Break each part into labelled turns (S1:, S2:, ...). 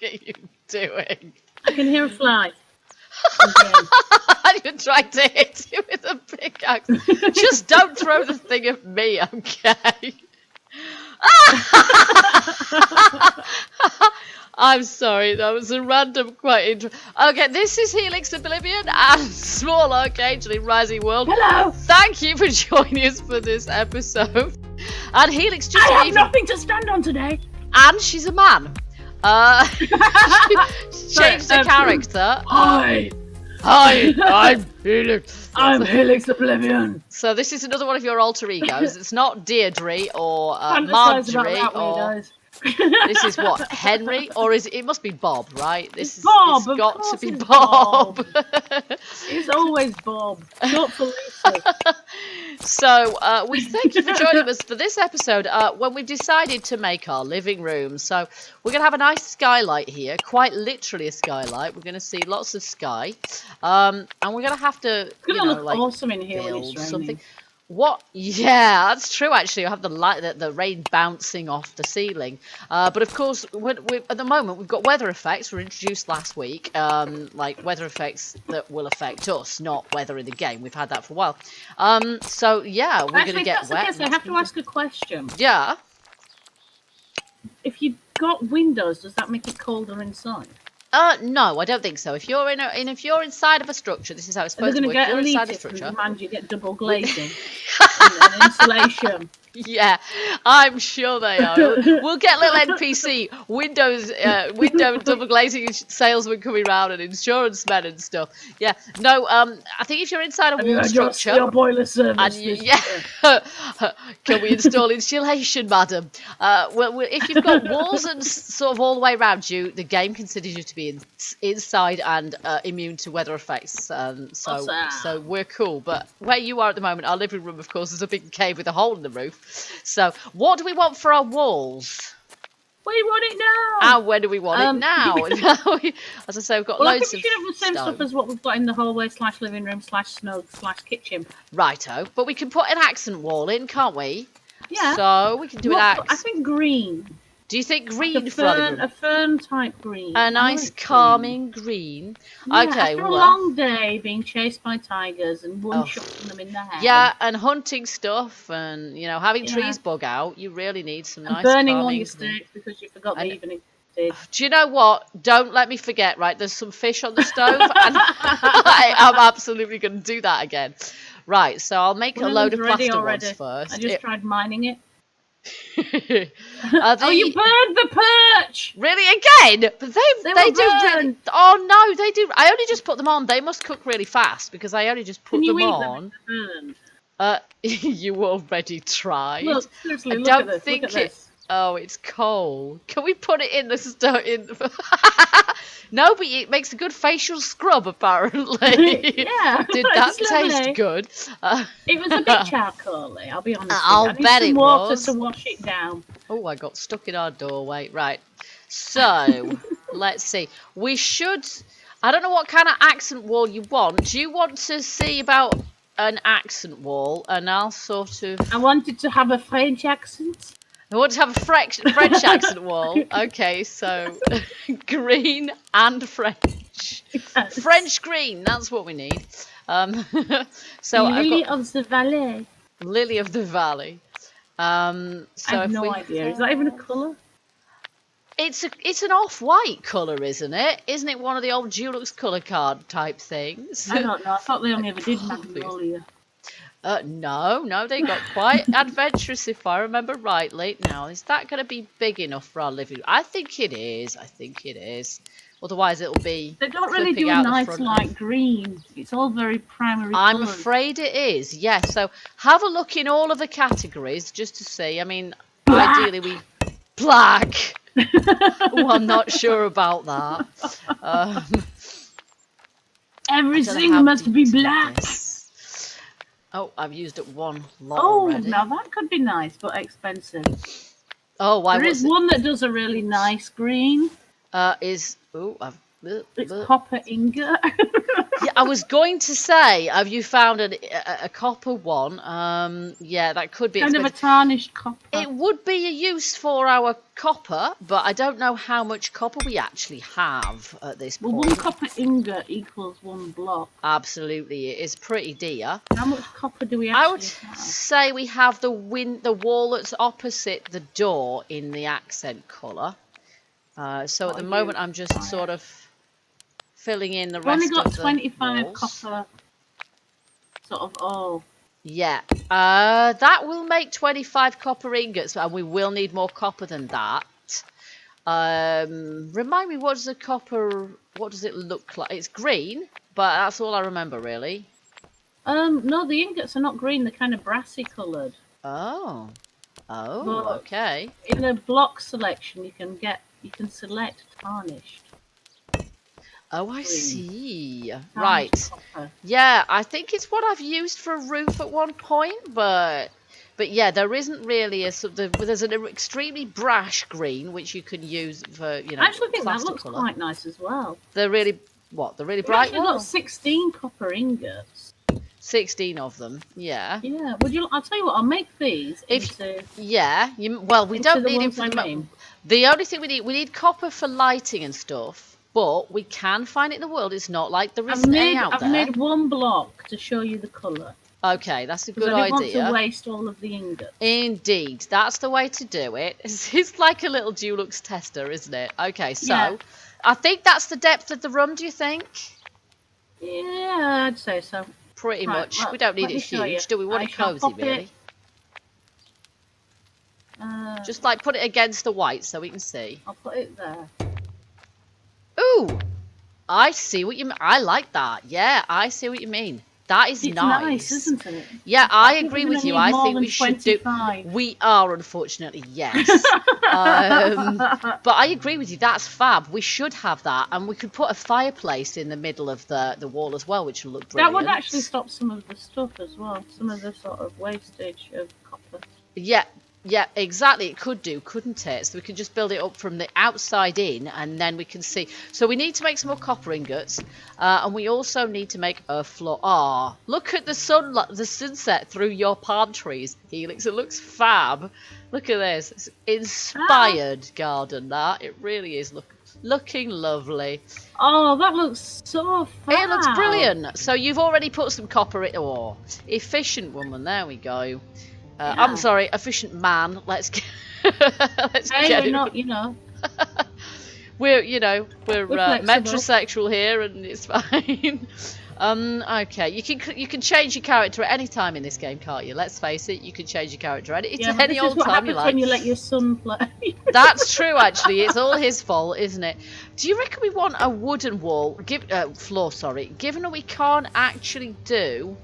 S1: are you doing?
S2: I can hear a fly.
S1: You're trying to hit you with a pickaxe. Just don't throw the thing at me, okay? I'm sorry, that was a random, quite interesting. Okay, this is Helix Oblivion and Small Archangel Rising World.
S2: Hello!
S1: Thank you for joining us for this episode. And Helix just
S2: I have nothing to stand on today.
S1: And she's a man. Changed the character.
S2: Hi,
S1: I'm Helix.
S2: I'm Helix Oblivion.
S1: So this is another one of your alter egos. It's not Deirdre or
S2: Fantasize about
S1: Marjorie
S2: that way,
S1: or
S2: guys.
S1: this is what, Henry, or is it must be Bob, right?
S2: It's Bob.
S1: It's got to be
S2: It's
S1: Bob.
S2: It's always Bob. Short for Lucy.
S1: So we thank you for joining us for this episode when we decided to make our living room. So we're going to have a nice skylight here, quite literally a skylight. We're going to see lots of sky, and we're going to have to
S2: It's going to look
S1: like
S2: awesome in here when
S1: build
S2: it's raining.
S1: something. What? Yeah, that's true. Actually, you have the light, the rain bouncing off the ceiling. But of course, at the moment we've got weather effects. Were introduced last week, like weather effects that will affect us, not weather in the game. We've had that for a while. So yeah, we're going to get wet.
S2: I have to ask a question.
S1: Yeah.
S2: If you've got windows, does that make it colder inside?
S1: No, I don't think so. If you're if you're inside of a structure, this is how it's supposed to work. If you're inside a structure,
S2: you get double glazing and insulation.
S1: Yeah, I'm sure they are. We'll get little NPC window double glazing salesmen coming around and insurance men and stuff. Yeah, no, I think if you're inside a wall structure,
S2: your boiler service.
S1: Can we install insulation, madam? Well, if you've got walls and sort of all the way around you, the game considers you to be inside and immune to weather effects. So we're cool. But where you are at the moment, our living room, of course, is a big cave with a hole in the roof. So, what do we want for our walls?
S2: We want it now.
S1: And when do we want it now? As I say, we've got loads of
S2: we should have the same stuff as what we've got in the hallway / living room / snug / kitchen.
S1: Righto, but we can put an accent wall in, can't we?
S2: Yeah.
S1: So we can do an accent.
S2: I think green.
S1: Do you think green
S2: like
S1: for
S2: a fern type green?
S1: A nice calming green.
S2: Yeah,
S1: okay,
S2: after a long day being chased by tigers and one-shotting them in the head.
S1: Yeah, and hunting stuff and, having trees bug out, you really need some nice
S2: burning
S1: calming
S2: all your steaks because you forgot the evening did.
S1: Do you know what? Don't let me forget, right? There's some fish on the stove and I'm absolutely going to do that again. Right, so I'll make a load of plaster ones first.
S2: I just tried mining it.
S1: You
S2: burned the perch!
S1: Really again? But they do.
S2: Burned.
S1: Oh no, they do. I only just put them on. They must cook really fast because I only just put them on. You already tried.
S2: Look, seriously, look at this.
S1: Oh, it's cold. Can we put it in the stove? No, but it makes a good facial scrub, apparently.
S2: Yeah.
S1: Did that taste good?
S2: It was a bit charcoaly, I'll be honest.
S1: I'll bet it was.
S2: Water to wash it down.
S1: Oh, I got stuck in our doorway. Right. So, let's see. We should... I don't know what kind of accent wall you want. Do you want to see about an accent wall? And I'll sort of...
S2: I wanted to have a French accent.
S1: I want to have a French accent wall. Okay, so green and French. Yes. French green, that's what we need. So
S2: Lily of the Valley.
S1: Lily of the Valley. So
S2: I have no idea. Is that even a colour?
S1: It's an off-white colour, isn't it? Isn't it one of the old Dulux colour card type things?
S2: I don't know. I thought they only ever did Magnolia.
S1: No, they got quite adventurous if I remember rightly. Now, is that going to be big enough for our living room? I think it is. Otherwise, it'll be.
S2: They don't really do a nice light green. It's all very primary.
S1: I'm afraid it is. Yes. So have a look in all of the categories just to see. I mean, ideally we black. Oh, I'm not sure about that.
S2: Everything must be black.
S1: Oh, I've used it one lot already.
S2: Now that could be nice, but expensive.
S1: Oh, why?
S2: There is one that does a really nice green.
S1: I've
S2: It's copper ingot.
S1: Yeah, I was going to say, have you found a copper one? Yeah, that could be
S2: Kind of a
S1: expensive.
S2: tarnished copper.
S1: It would be a use for our copper, but I don't know how much copper we actually have at this
S2: Well,
S1: point.
S2: 1 copper ingot equals 1 block.
S1: Absolutely, it is pretty dear.
S2: How much copper do we actually
S1: I would
S2: have?
S1: say we have the wall that's opposite the door in the accent colour. So at the moment, I'm just sort of filling in the rest
S2: We've only got
S1: of the
S2: 25
S1: walls.
S2: copper. Sort of all.
S1: Yeah, that will make 25 copper ingots, and we will need more copper than that. Remind me, what does it look like? It's green, but that's all I remember, really.
S2: No, the ingots are not green. They're kind of brassy coloured.
S1: Oh,
S2: But
S1: okay.
S2: in a block selection, you can select tarnished.
S1: Oh, I
S2: green.
S1: See.
S2: Tarnished
S1: Right.
S2: copper.
S1: Yeah, I think it's what I've used for a roof at one point, but yeah, there isn't really there's an extremely brash green which you can use for, you know,
S2: I actually think that
S1: plaster
S2: looks
S1: colour.
S2: quite nice as well.
S1: They're really the really
S2: We've
S1: bright
S2: actually
S1: one?
S2: got 16 copper ingots.
S1: 16 of them, yeah.
S2: Yeah. I'll tell you what. I'll make these into.
S1: Yeah, well, we don't need it for the only thing we need copper for lighting and stuff, but we can find it in the world. It's not like there isn't any out there.
S2: I've made 1 block to show you the colour.
S1: Okay, that's a good
S2: I
S1: idea.
S2: don't want to waste all of the ingots.
S1: Indeed, that's the way to do it. It's like a little Dulux tester, isn't it? Okay, so
S2: Yeah.
S1: I think that's the depth of the room, do you think?
S2: Yeah, I'd say so.
S1: Pretty
S2: Right,
S1: much.
S2: well,
S1: We don't need
S2: let
S1: it
S2: me show
S1: huge,
S2: you.
S1: do we? Want
S2: I
S1: it
S2: shall
S1: cozy,
S2: pop
S1: really. Just like put it against the white so we can see.
S2: I'll put it there.
S1: Ooh, I see what you mean. I like that. Yeah, I see what you mean. That is
S2: It's
S1: nice,
S2: isn't it?
S1: Yeah, I agree with you. I think we should
S2: 25.
S1: do. We are, unfortunately, yes. But I agree with you. That's fab. We should have that, and we could put a fireplace in the middle of the wall as well, which will look brilliant.
S2: That would actually stop some of the stuff as well. Some of the sort of wastage of copper.
S1: Yeah. Yeah, exactly. It could do, couldn't it? So we could just build it up from the outside in, and then we can see. So we need to make some more copper ingots, and we also need to make a floor. Ah, look at the sunset through your palm trees, Helix. It looks fab. Look at this. It's inspired garden. That it really is. Looking lovely.
S2: Oh, that looks so fab.
S1: It looks brilliant. So you've already put some copper in. Oh, efficient woman. There we go.
S2: Yeah.
S1: I'm sorry, efficient man. Let's get.
S2: We're not, you know.
S1: we're metrosexual here, and it's fine. Okay, you can change your character at any time in this game, can't you? Let's face it, you can change your character at any old time you like.
S2: When you let your son play.
S1: That's true, actually. It's all his fault, isn't it? Do you reckon we want a wooden floor? Sorry, given that we can't actually do,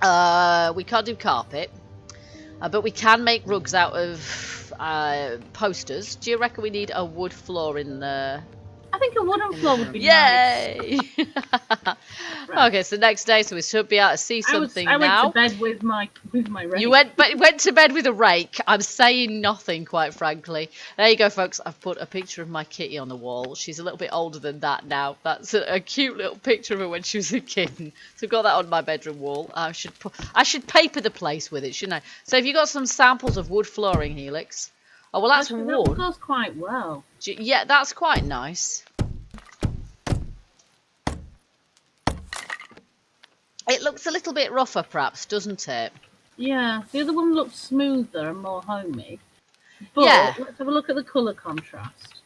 S1: we can't do carpet. But we can make rugs out of posters. Do you reckon we need a wood floor in the...
S2: I think a wooden floor would be
S1: Yay!
S2: nice.
S1: Right. Okay, so next day, so we should be able to see something now.
S2: I went to bed with my rake.
S1: You went to bed with a rake. I'm saying nothing, quite frankly. There you go, folks. I've put a picture of my kitty on the wall. She's a little bit older than that now. That's a cute little picture of her when she was a kitten. So I've got that on my bedroom wall. I should paper the place with it, shouldn't I? So have you got some samples of wood flooring, Helix? Oh, well, that's wood.
S2: That goes quite well.
S1: Yeah, that's quite nice. It looks a little bit rougher, perhaps, doesn't it?
S2: Yeah, the other one looks smoother and more homey. But
S1: yeah.
S2: Let's have a look at the colour contrast.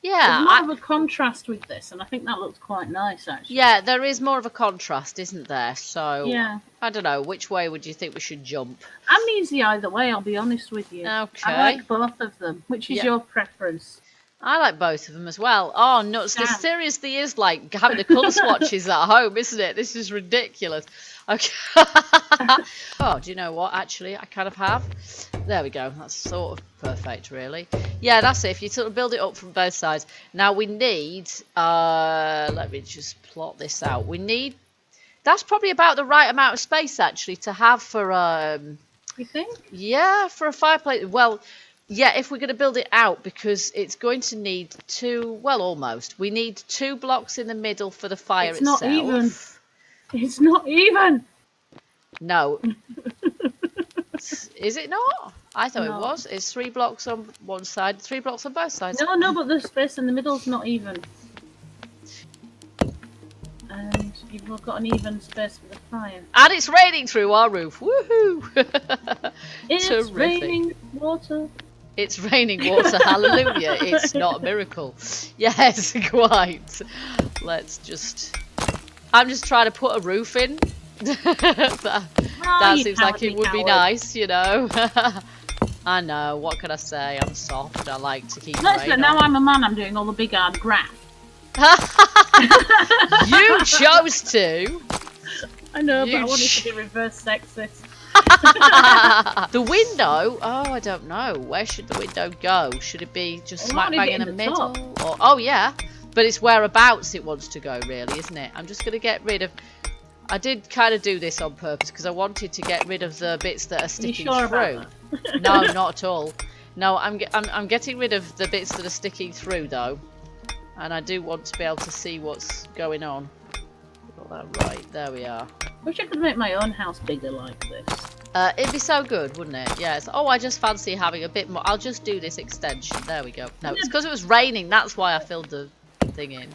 S1: Yeah,
S2: there's more of a contrast with this, and I think that looks quite nice, actually.
S1: Yeah, there is more of a contrast, isn't there? So,
S2: yeah.
S1: I don't know, which way would you think we should jump?
S2: I'm easy either way, I'll be honest with you.
S1: Okay.
S2: I like both of them. Which is your preference?
S1: I like both of them as well. Oh, nuts. This seriously is like having the colour swatches at home, isn't it? This is ridiculous. Okay. Oh, do you know what? Actually, I kind of have. There we go. That's sort of perfect, really. Yeah, that's it. If you sort of build it up from both sides. Now we need, let me just plot this out. We need, that's probably about the right amount of space, actually, to have for,
S2: you think?
S1: Yeah, for a fireplace. Well, Yeah, if we're going to build it out, because it's going to need almost. We need 2 blocks in the middle for the fire itself.
S2: It's not even. It's not even.
S1: No. Is it not? I thought
S2: No.
S1: it was. It's 3 blocks on one side, 3 blocks on both sides.
S2: No, but the space in the middle's not even. And you've got an even space for the fire.
S1: And it's raining through our roof. Woohoo!
S2: It's
S1: Terrific.
S2: raining water.
S1: It's raining water. Hallelujah. It's not a miracle. Yes, quite. Let's just... I'm just trying to put a roof in. that seems like it would be nice, you know. I know. What can I say? I'm soft. I like to keep
S2: Let's now I'm a man. I'm doing all the big hard graft.
S1: You chose to.
S2: I know, but I wanted to be reverse sexist.
S1: The window? Oh, I don't know. Where should the window go? Should it be just smack bang in the middle? Or, oh, yeah. But it's whereabouts it wants to go, really, isn't it? I'm just going to get rid of... I did kind of do this on purpose because I wanted to get rid of the bits that are sticking through. No, not at all. No, I'm getting rid of the bits that are sticking through, though. And I do want to be able to see what's going on. Got that right. There we are.
S2: Wish I could make my own house bigger like this.
S1: It'd be so good, wouldn't it? Yes. Oh, I just fancy having a bit more. I'll just do this extension. There we go. No, it's because it was raining. That's why I filled the thing in.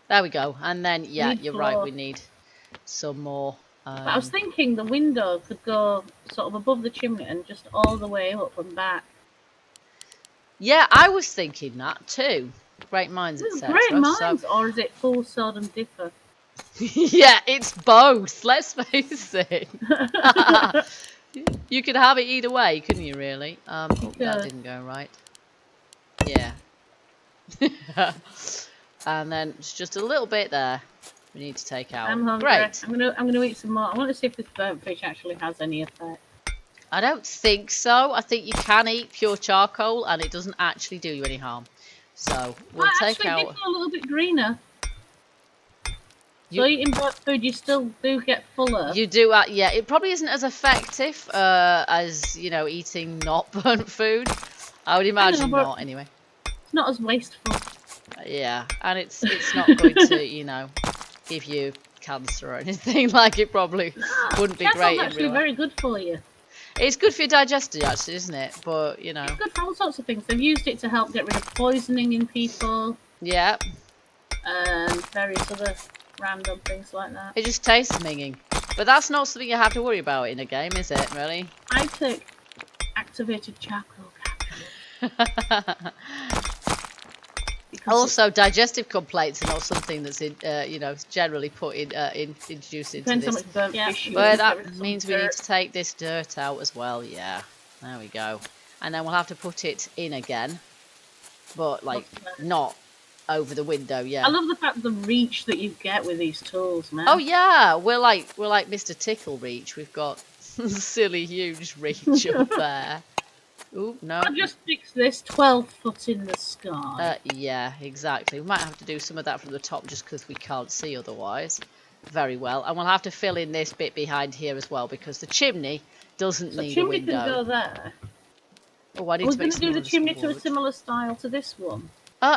S1: There we go. And then, yeah, you're right. We need some more.
S2: But I was thinking the window could go sort of above the chimney and just all the way up and back.
S1: Yeah, I was thinking that too. Great minds, etc.
S2: Great minds, or is it full sod and differ?
S1: Yeah, it's both. Let's face it. You could have it either way, couldn't you? Really? Oh, that didn't go right. Yeah. And then it's just a little bit there. We need to take out.
S2: I'm hungry.
S1: Great.
S2: I'm gonna eat some more. I want to see if this burnt fish actually has any effect.
S1: I don't think so. I think you can eat pure charcoal and it doesn't actually do you any harm. So we'll take out.
S2: It's a little bit greener. So eating burnt food, you still do get fuller.
S1: You do, yeah. It probably isn't as effective as eating not burnt food. I would imagine not, anyway.
S2: It's not as wasteful.
S1: Yeah, and it's not going to give you cancer or anything. Like it probably wouldn't be great.
S2: It's actually very good for you.
S1: It's good for your digestion, actually, isn't it? But it's
S2: good for all sorts of things. They've used it to help get rid of poisoning in people.
S1: Yeah.
S2: And various other random things like that.
S1: It just tastes minging, but that's not something you have to worry about in a game, is it? Really?
S2: I take activated charcoal capsules.
S1: Also, digestive complaints are not something that's generally put introduced into this. But that means we need to take this dirt out as well. Yeah, there we go. And then we'll have to put it in again, but not over the window. Yeah.
S2: I love the fact the reach that you get with these tools, man.
S1: Oh yeah, we're like Mr. Tickle Reach. We've got silly huge reach up there. Ooh, no.
S2: I'll just fix this 12 foot in the sky.
S1: Yeah, exactly. We might have to do some of that from the top just because we can't see otherwise. Very well. And we'll have to fill in this bit behind here as well because the chimney doesn't need a window.
S2: The chimney can go there.
S1: Oh, I
S2: was going to do the chimney to a similar style to this one.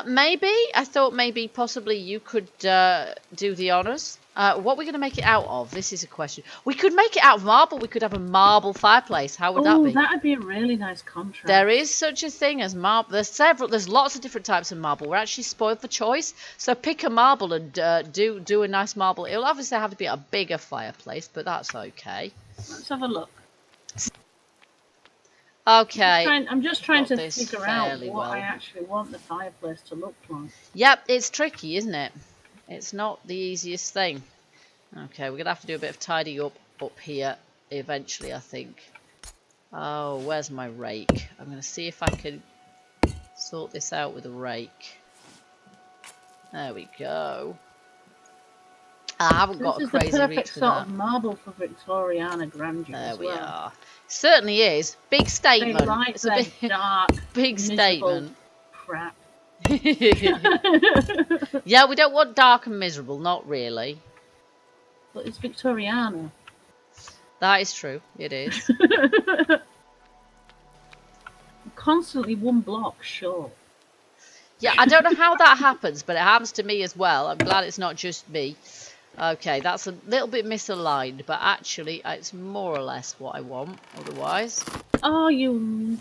S1: Maybe. I thought possibly you could do the honours. What we're going to make it out of? This is a question. We could make it out of marble. We could have a marble fireplace. How would that be?
S2: That would be a really nice contrast.
S1: There is such a thing as marble. There's lots of different types of marble. We're actually spoiled for choice. So pick a marble and do a nice marble. It'll obviously have to be a bigger fireplace, but that's okay.
S2: Let's have a look.
S1: Okay.
S2: I'm just trying to figure out what I actually want the fireplace to look like.
S1: Yep, it's tricky, isn't it? It's not the easiest thing. Okay, we're going to have to do a bit of tidying up here eventually, I think. Oh, where's my rake? I'm going to see if I can sort this out with a rake. There we go. I haven't got a crazy reach with that. This is the perfect
S2: sort of marble for Victoriana grandeur as well.
S1: There we are. Certainly is. Big statement.
S2: It's a dark,
S1: big statement.
S2: Crap.
S1: Yeah, we don't want dark and miserable, not really.
S2: But it's Victoriana.
S1: That is true. It is.
S2: constantly one block short.
S1: Yeah, I don't know how that happens, but it happens to me as well. I'm glad it's not just me. Okay, that's a little bit misaligned, but actually it's more or less what I want otherwise.
S2: Oh, you...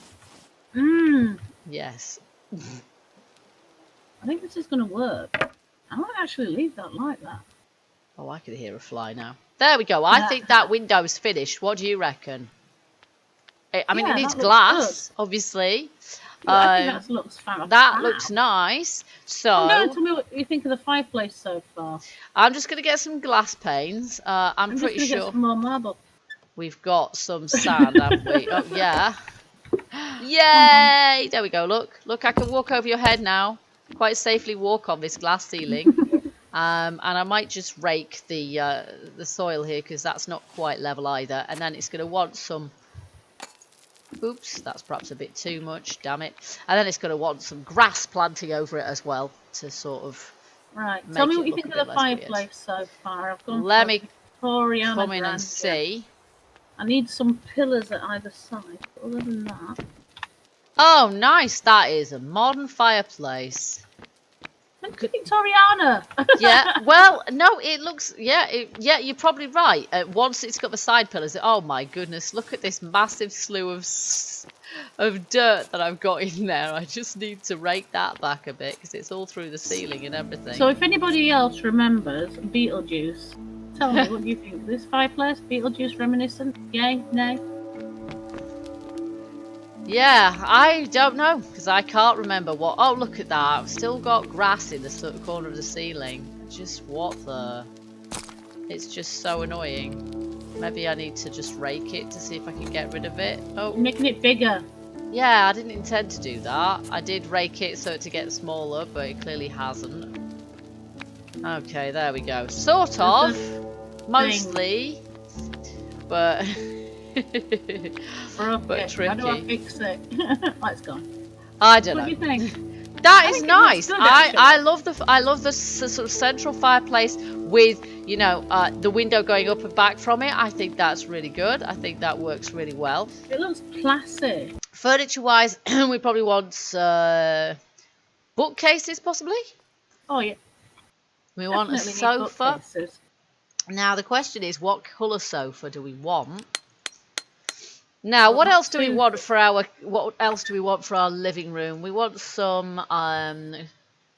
S1: Yes.
S2: I think this is going to work. I might actually leave that like that.
S1: Oh, I can hear a fly now. There we go. I think that window's finished. What do you reckon? I mean, it needs glass, obviously.
S2: I think that looks fantastic.
S1: That looks nice. So,
S2: tell me what you think of the fireplace so far.
S1: I'm just going to get some glass panes. I'm pretty sure.
S2: Get some more marble.
S1: We've got some sand, haven't we? Oh, yeah. Yay! There we go. Look, I can walk over your head now. Quite safely walk on this glass ceiling. And I might just rake the soil here because that's not quite level either. And then it's going to want some... Oops, that's perhaps a bit too much, damn it. And then it's going to want some grass planting over it as well to sort of...
S2: Right, tell me what you think of the fireplace so far. I've gone
S1: Let me
S2: Victoriana
S1: come in and see.
S2: I need some pillars at either side, but other than that...
S1: Oh, nice, that is a modern fireplace.
S2: Victoriana!
S1: Yeah, well, no, it looks... Yeah, you're probably right. Once it's got the side pillars, oh my goodness, look at this massive slew of dirt that I've got in there. I just need to rake that back a bit because it's all through the ceiling and everything.
S2: So if anybody else remembers Beetlejuice, tell me, what do you think? This fireplace, Beetlejuice reminiscent? Yay? Nay?
S1: Yeah, I don't know because I can't remember what... Oh, look at that. I've still got grass in the corner of the ceiling. Just what the... It's just so annoying. Maybe I need to just rake it to see if I can get rid of it. Oh,
S2: you're making it bigger.
S1: Yeah, I didn't intend to do that. I did rake it so to get smaller, but it clearly hasn't. Okay, there we go. Sort of. Mostly. But... but tricky.
S2: How do I fix it? It's gone.
S1: I don't know.
S2: What do you think?
S1: That is nice. I love the sort of central fireplace with, you know, the window going up and back from it. I think that's really good. I think that works really well.
S2: It looks classy.
S1: Furniture wise, we probably want bookcases possibly.
S2: Oh yeah.
S1: We want a sofa. Now the question is, what colour sofa do we want? Now, what else do we want for our living room? We want some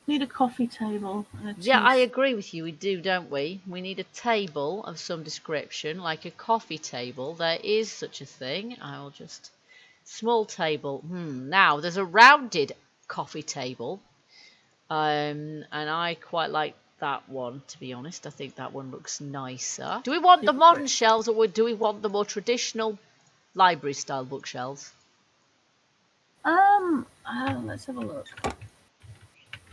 S2: need a coffee table.
S1: Yeah, I agree with you. We do, don't we? We need a table of some description, like a coffee table. There is such a thing. I'll just small table. Now, there's a rounded coffee table. And I quite like that one, to be honest. I think that one looks nicer. Do we want the modern shelves or do we want the more traditional library style bookshelves?
S2: Let's have a look.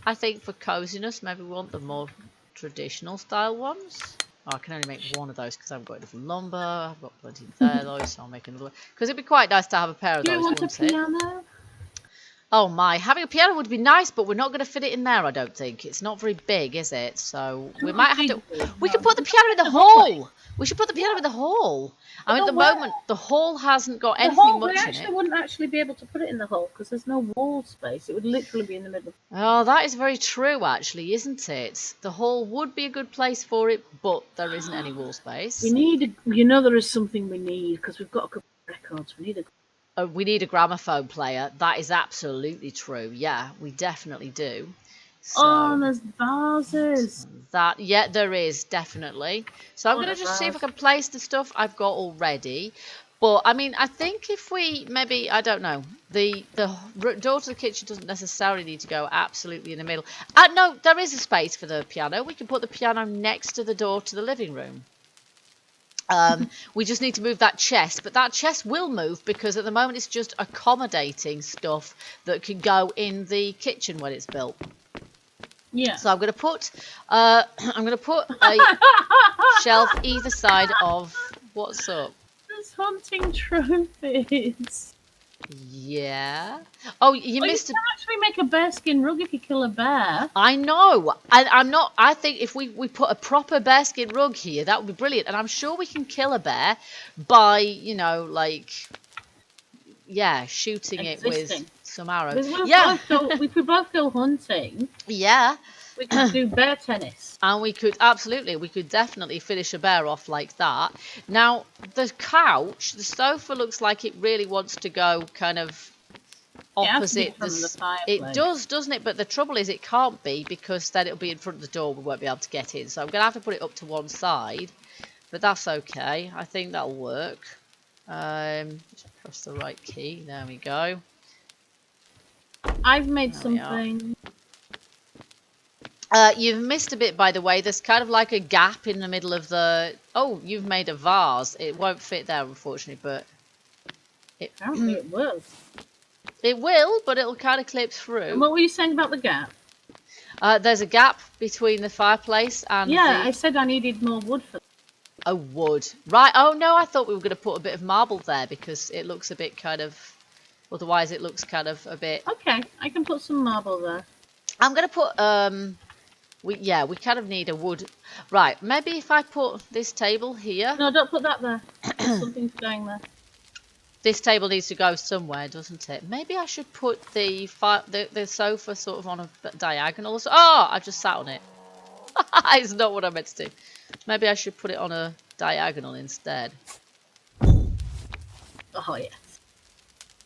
S1: I think for coziness, maybe we want the more traditional style ones. Oh, I can only make one of those because I've got enough lumber. I've got plenty there, though, so I'll make another one. Because it'd be quite nice to have a pair of those.
S2: Do you want a piano?
S1: Oh my, having a piano would be nice, but we're not going to fit it in there, I don't think. It's not very big, is it? So we might have to... We could put the piano in the hall. We should put the piano in the hall. I mean, at the moment, the hall hasn't got anything much in it.
S2: We actually wouldn't actually be able to put it in the hall because there's no wall space. It would literally be in the middle.
S1: Oh, that is very true, actually, isn't it? The hall would be a good place for it, but there isn't any wall space.
S2: We need... You know there is something we need because we've got a couple of records.
S1: We need a gramophone player. That is absolutely true. Yeah, we definitely do. So,
S2: there's vases.
S1: Yeah, there is, definitely. So I'm going to just see if I can place the stuff I've got already. But, I mean, I think if we maybe, I don't know, the door to the kitchen doesn't necessarily need to go absolutely in the middle. No, there is a space for the piano. We can put the piano next to the door to the living room. We just need to move that chest, but that chest will move because at the moment it's just accommodating stuff that can go in the kitchen when it's built.
S2: Yeah.
S1: So I'm going to put a shelf either side of what's up.
S2: There's hunting trophies.
S1: Yeah. Oh, you missed.
S2: You can actually make a bearskin rug if you kill a bear.
S1: I know. I'm not. I think if we put a proper bearskin rug here, that would be brilliant. And I'm sure we can kill a bear by, you know, like, yeah, shooting it with some arrows.
S2: We could both go hunting.
S1: Yeah.
S2: We could do bear tennis.
S1: And we could definitely finish a bear off like that. Now, the couch, the sofa looks like it really wants to go kind of opposite
S2: the fireplace.
S1: It does, doesn't it? But the trouble is it can't be, because then it'll be in front of the door. We won't be able to get in. So I'm going to have to put it up to one side. But that's okay. I think that'll work. Just press the right key. There we go.
S2: I've made something.
S1: You've missed a bit, by the way. There's kind of like a gap in the middle of the... Oh, you've made a vase. It won't fit there, unfortunately, but...
S2: Apparently it will.
S1: It will, but it'll kind of clip through.
S2: And what were you saying about the gap?
S1: There's a gap between the fireplace and
S2: I said I needed more wood for that.
S1: Oh, wood. Right. Oh, no, I thought we were going to put a bit of marble there, because it looks a bit kind of... Otherwise, it looks kind of a bit...
S2: Okay, I can put some marble there.
S1: I'm going to put... We kind of need a wood. Right, maybe if I put this table here.
S2: No, don't put that there. Something's going there.
S1: This table needs to go somewhere, doesn't it? Maybe I should put the sofa sort of on a diagonal. Oh, I just sat on it. It's not what I meant to do. Maybe I should put it on a diagonal instead.
S2: Oh, yes.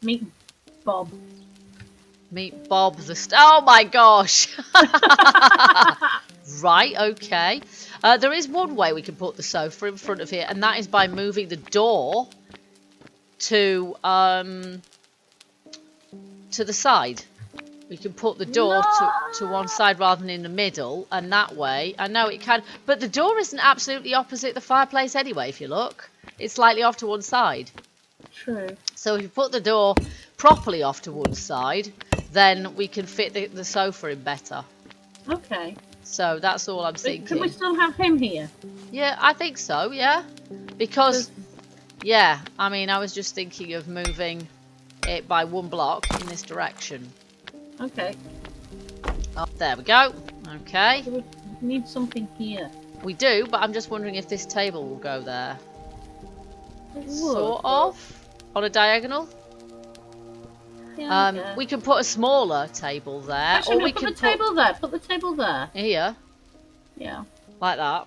S2: Meet Bob.
S1: Meet Bob oh my gosh. Right, okay. There is one way we can put the sofa in front of here, and that is by moving the door to the side. We can put the door to one side rather than in the middle, and that way, I know it can, but the door isn't absolutely opposite the fireplace anyway, if you look. It's slightly off to one side.
S2: True.
S1: So if you put the door properly off to one side, then we can fit the sofa in better.
S2: Okay.
S1: So that's all I'm thinking.
S2: Can we still have him here?
S1: Yeah, I think so, yeah. Because, yeah, I mean, I was just thinking of moving it by one block in this direction.
S2: Okay.
S1: Oh, there we go. Okay.
S2: So we need something here.
S1: We do, but I'm just wondering if this table will go there.
S2: It would,
S1: sort of. On a diagonal.
S2: Yeah,
S1: we can put a smaller table there.
S2: Actually,
S1: or we
S2: put
S1: can
S2: the table there. Put the table there.
S1: Here.
S2: Yeah.
S1: Like that.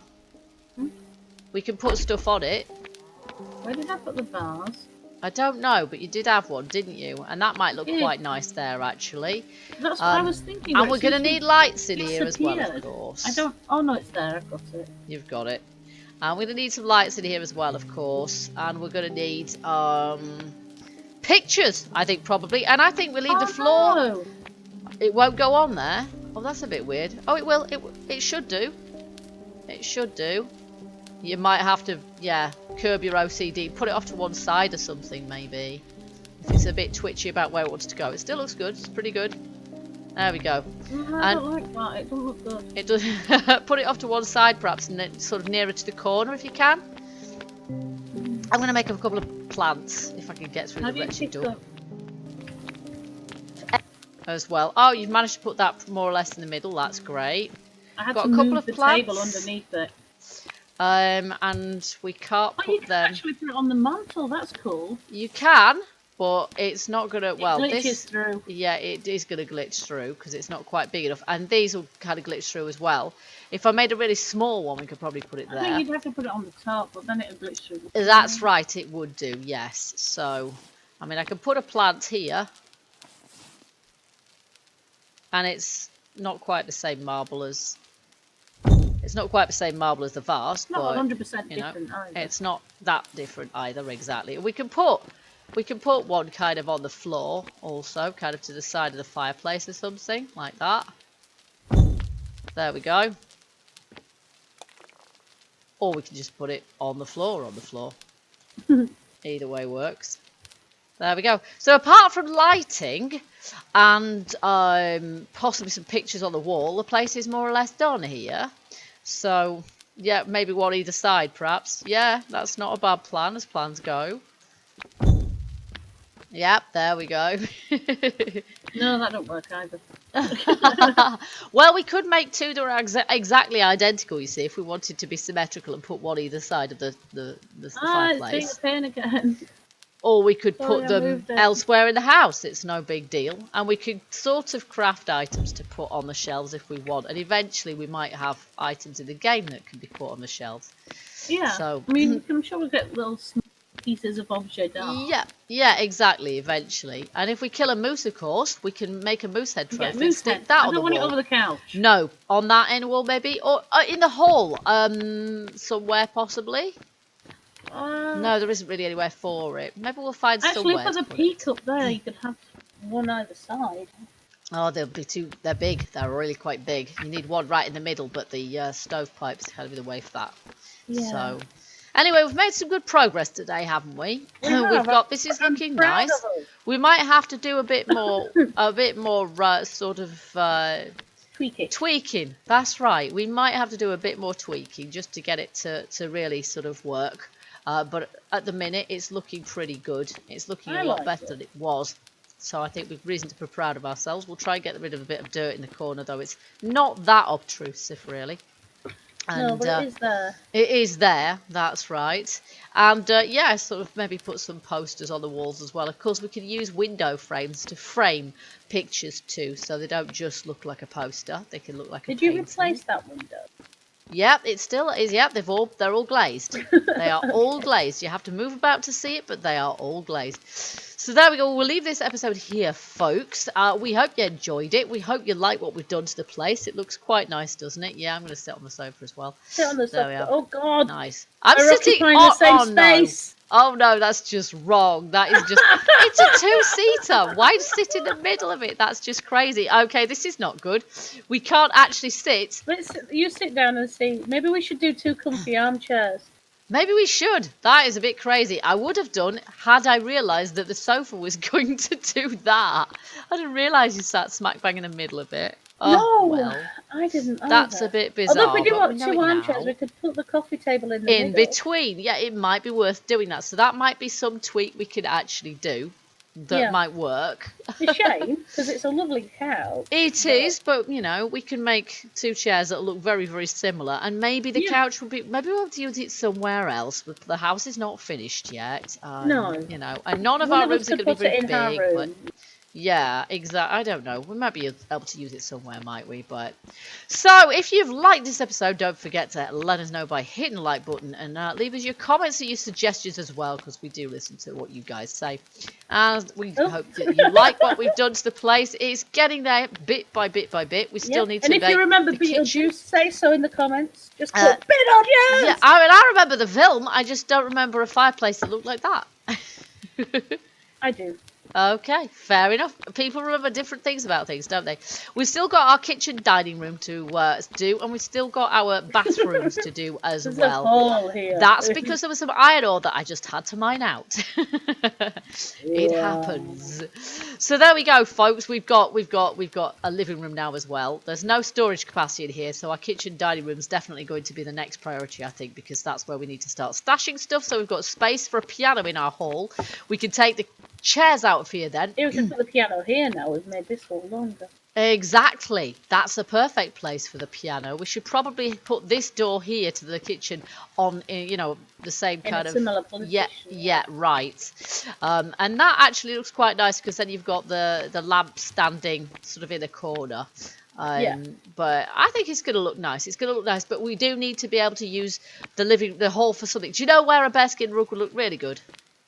S1: We can put stuff on it.
S2: Where did I put the vase?
S1: I don't know, but you did have one, didn't you? And that might look quite nice there, actually.
S2: That's what I was thinking.
S1: And we're going to need lights in here as well, of course.
S2: I don't... Oh, no, it's there. I've got it.
S1: You've got it. And we're going to need some lights in here as well, of course. And we're going to need pictures, I think, probably. And I think we'll leave the floor.
S2: No.
S1: It won't go on there. Oh, that's a bit weird. Oh, it will. It should do. It should do. You might have to, curb your OCD. Put it off to one side or something, maybe. If it's a bit twitchy about where it wants to go. It still looks good. It's pretty good. There we go.
S2: No, I don't like that. It doesn't look good.
S1: It does. Put it off to one side, perhaps, and then sort of nearer to the corner if you can. I'm going to make a couple of plants, if I can get through the wretched door. As well. Oh, you've managed to put that more or less in the middle. That's great.
S2: I had
S1: Got
S2: to
S1: a couple
S2: move
S1: of
S2: the
S1: plants.
S2: table underneath it.
S1: And we can't
S2: you
S1: put
S2: can
S1: them.
S2: actually put it on the mantle. That's cool.
S1: You can, but it's not gonna. Well,
S2: it glitches
S1: this.
S2: Through.
S1: Yeah, it is gonna glitch through because it's not quite big enough, and these will kind of glitch through as well. If I made a really small one, we could probably put it there.
S2: I think you'd have to put it on the top, but then it would glitch through.
S1: That's right, it would do. Yes. So, I mean, I can put a plant here, and it's not quite the same marble as. It's not quite the same marble as the vase,
S2: not
S1: but
S2: 100%
S1: you know,
S2: different either.
S1: it's not that different either. Exactly. We can put one kind of on the floor, also, kind of to the side of the fireplace or something like that. There we go. Or we can just put it on the floor. Either way works. There we go. So apart from lighting and possibly some pictures on the wall, the place is more or less done here. So, yeah, maybe one either side, perhaps. Yeah, that's not a bad plan as plans go. Yep, there we go.
S2: No, that don't work either.
S1: Well, we could make two that are exactly identical, you see, if we wanted to be symmetrical and put one either side of the fireplace.
S2: It's being a pain again.
S1: Or we could
S2: Sorry,
S1: put
S2: I
S1: them
S2: moved it.
S1: elsewhere in the house. It's no big deal. And we could sort of craft items to put on the shelves if we want. And eventually we might have items in the game that can be put on the shelves.
S2: Yeah.
S1: So,
S2: I mean, I'm sure we'll get little small pieces of objet d'art.
S1: yeah, exactly, eventually. And if we kill a moose, of course, we can make a moose head trophy and stick
S2: head.
S1: that
S2: I
S1: on the
S2: don't want
S1: wall.
S2: it over the couch.
S1: No, on that end wall maybe, or in the hall, somewhere possibly. No, there isn't really anywhere for it. Maybe we'll find somewhere.
S2: Actually, for the peak up there, you could have one either side.
S1: Oh, they'll be too. They're big. They're really quite big. You need one right in the middle, but the stovepipes kind of in the way for that.
S2: Yeah.
S1: So, anyway, we've made some good progress today, haven't we? We've got. This is looking nice. We might have to do a bit more, sort of tweaking. That's right. We might have to do a bit more tweaking just to get it to really sort of work. But at the minute, it's looking pretty good. It's looking a lot better than it was. So I think we've reason to be proud of ourselves. We'll try and get rid of a bit of dirt in the corner, though. It's not that obtrusive, really. And,
S2: no, but it is there.
S1: It is there, that's right. And, yeah, sort of maybe put some posters on the walls as well. Of course, we can use window frames to frame pictures, too, so they don't just look like a poster. They can look like a painting.
S2: Did you replace that window?
S1: Yep, it still is. Yep, they're all glazed. They are all glazed. You have to move about to see it, but they are all glazed. So there we go. We'll leave this episode here, folks. We hope you enjoyed it. We hope you like what we've done to the place. It looks quite nice, doesn't it? Yeah, I'm going to sit on the sofa as well.
S2: Sit on the sofa. Oh, God.
S1: Nice. I'm sitting
S2: on the same space.
S1: No. Oh, no, that's just wrong. That is just... It's a two-seater. Why sit in the middle of it? That's just crazy. Okay, this is not good. We can't actually sit.
S2: You sit down and see. Maybe we should do 2 comfy armchairs.
S1: Maybe we should. That is a bit crazy. I would have done had I realised that the sofa was going to do that. I didn't realise you sat smack bang in the middle of it. Oh,
S2: no,
S1: well,
S2: I didn't either.
S1: That's a bit bizarre.
S2: Although if we do want 2 armchairs, we could put the coffee table in the middle.
S1: Between. Yeah, it might be worth doing that. So that might be some tweak we could actually do. That might work.
S2: It's a shame, because it's a lovely couch.
S1: It is, but, you know, we can make 2 chairs that look very, very similar. And maybe the couch would be... Maybe we'll have to use it somewhere else. But the house is not finished yet.
S2: No.
S1: You know, and none of our rooms are going to be very big. But, yeah, exactly. I don't know. We might be able to use it somewhere, might we? But so, if you've liked this episode, don't forget to let us know by hitting the like button and leave us your comments and your suggestions as well, because we do listen to what you guys say. And we hope that you like what we've done to the place. It's getting there bit by bit by bit. We still need to make.
S2: And if you remember Beetlejuice, say so in the comments. Just put Beetlejuice.
S1: Yeah, I remember the film. I just don't remember a fireplace that looked like that.
S2: I do.
S1: Okay, fair enough. People remember different things about things, don't they? We've still got our kitchen dining room to do, and we've still got our bathrooms to do as
S2: There's
S1: well.
S2: A hole here.
S1: That's because there was some iron ore that I just had to mine out. It happens. So there we go, folks. We've got a living room now as well. There's no storage capacity in here, so our kitchen dining room is definitely going to be the next priority, I think, because that's where we need to start stashing stuff. So we've got space for a piano in our hall. We can take the chairs out of here then.
S2: We can put the piano here now. We've made this hall longer.
S1: Exactly. That's a perfect place for the piano. We should probably put this door here to the kitchen on, you know, the same kind of...
S2: similar position.
S1: Yeah, right. And that actually looks quite nice because then you've got the lamp standing sort of in a corner. But I think it's going to look nice. It's going to look nice, but we do need to be able to use the hall for something. Do you know where a bearskin rug would look really good?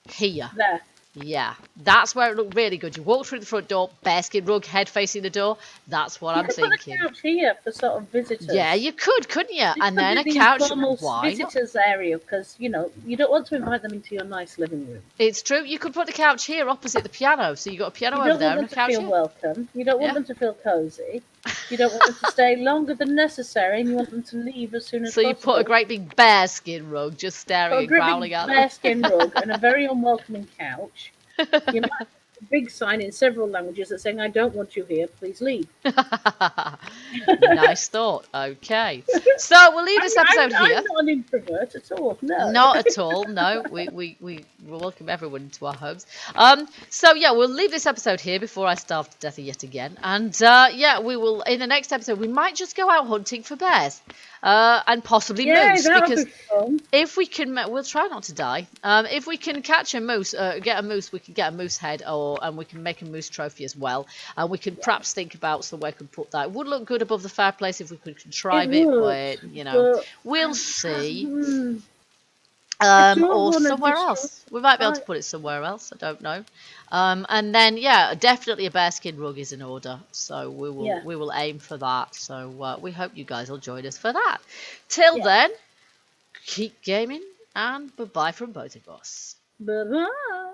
S1: Here.
S2: There.
S1: Yeah, that's where it looked really good. You walk through the front door, bearskin rug, head facing the door. That's what I'm thinking.
S2: You could put a couch here for sort of visitors.
S1: Yeah, you could, couldn't you? And then a couch. Why
S2: visitors area, because you know you don't want to invite them into your nice living room.
S1: It's true. You could put the couch here opposite the piano, so you got a piano over there and a couch here.
S2: You don't want them to feel welcome. You don't want them to feel cozy. You don't want them to stay longer than necessary, and you want them to leave as soon as possible. So you
S1: put a great big bearskin rug just staring and growling at them.
S2: Bearskin rug and a very unwelcoming couch. You might have a big sign in several languages that's saying, "I don't want you here, please leave."
S1: Nice thought. Okay. So we'll leave this episode here.
S2: I'm not an introvert at all. No.
S1: Not at all. No. We welcome everyone into our homes. So yeah, we'll leave this episode here before I starve to death yet again. And yeah, we will in the next episode we might just go out hunting for bears. and possibly
S2: Yeah,
S1: moose,
S2: that'll
S1: because
S2: be fun.
S1: if we can, we'll try not to die. If we can catch a moose, get a moose, we can get a moose head, and we can make a moose trophy as well. And we can perhaps think about some way we could put that. It would look good above the fireplace if we could
S2: It
S1: contrive it,
S2: would,
S1: but you know,
S2: but
S1: we'll see.
S2: I don't
S1: Or
S2: want to
S1: somewhere
S2: destroy.
S1: else. We might be able
S2: I
S1: to put it somewhere else. I don't know. And then yeah, definitely a bearskin rug is in order. So
S2: yeah,
S1: we will aim for that. So we hope you guys will join us for that. Till
S2: yeah.
S1: then, keep gaming and bye bye from both of us.
S2: Bye bye.